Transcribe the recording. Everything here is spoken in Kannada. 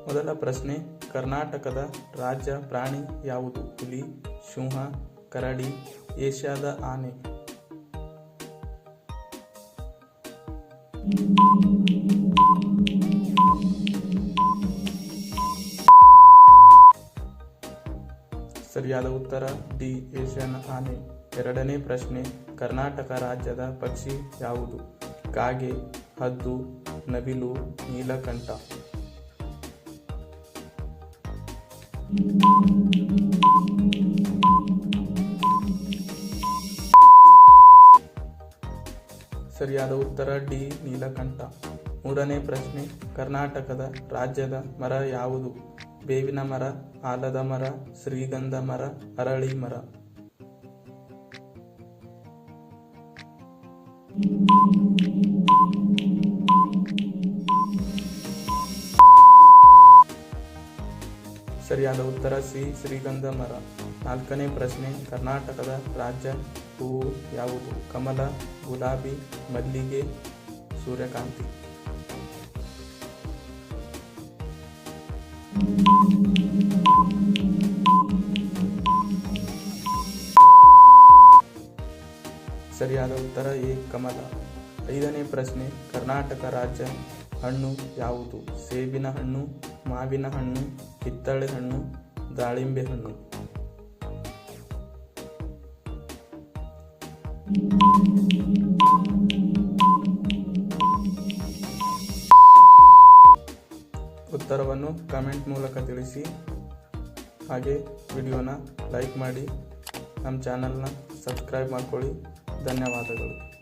ಮೊದಲ ಪ್ರಶ್ನೆ, ಕರ್ನಾಟಕದ ರಾಜ್ಯ ಪ್ರಾಣಿ ಯಾವುದು? ಹುಲಿ, ಸಿಂಹ, ಕರಡಿ, ಏಷ್ಯಾದ ಆನೆ. ಸರಿಯಾದ ಉತ್ತರ ಡಿ, ಏಷ್ಯನ್ ಆನೆ. ಎರಡನೇ ಪ್ರಶ್ನೆ, ಕರ್ನಾಟಕ ರಾಜ್ಯದ ಪಕ್ಷಿ ಯಾವುದು? ಕಾಗೆ, ಹದ್ದು, ನವಿಲು, ನೀಲಕಂಠ. ಸರಿಯಾದ ಉತ್ತರ ಡಿ, ನೀಲಕಂಠ. ಮೂರನೇ ಪ್ರಶ್ನೆ, ಕರ್ನಾಟಕದ ರಾಜ್ಯದ ಮರ ಯಾವುದು? ಬೇವಿನ ಮರ, ಆಲದ ಮರ, ಶ್ರೀಗಂಧ ಮರ, ಅರಳಿ ಮರ. ಸರಿಯಾದ ಉತ್ತರ ಸಿ, ಶ್ರೀಗಂಧ ಮರ. ನಾಲ್ಕನೇ ಪ್ರಶ್ನೆ, ಕರ್ನಾಟಕದ ರಾಜ್ಯ ಹೂವು ಯಾವುದು? ಕಮಲ, ಗುಲಾಬಿ, ಮಲ್ಲಿಗೆ, ಸೂರ್ಯಕಾಂತಿ. ಸರಿಯಾದ ಉತ್ತರ ಎ, ಕಮಲ. ಐದನೇ ಪ್ರಶ್ನೆ, ಕರ್ನಾಟಕ ರಾಜ್ಯ ಹಣ್ಣು ಯಾವುದು? ಸೇಬಿನ ಹಣ್ಣು, ಮಾವಿನ ಹಣ್ಣು, ಕಿತ್ತಳೆ ಹಣ್ಣು, ದಾಳಿಂಬೆ ಹಣ್ಣು. ಉತ್ತರವನ್ನು ಕಮೆಂಟ್ ಮೂಲಕ ತಿಳಿಸಿ. ಹಾಗೆ ವಿಡಿಯೋನ ಲೈಕ್ ಮಾಡಿ, ನಮ್ಮ ಚಾನಲ್ನ ಸಬ್ಸ್ಕ್ರೈಬ್ ಮಾಡ್ಕೊಳ್ಳಿ. ಧನ್ಯವಾದಗಳು.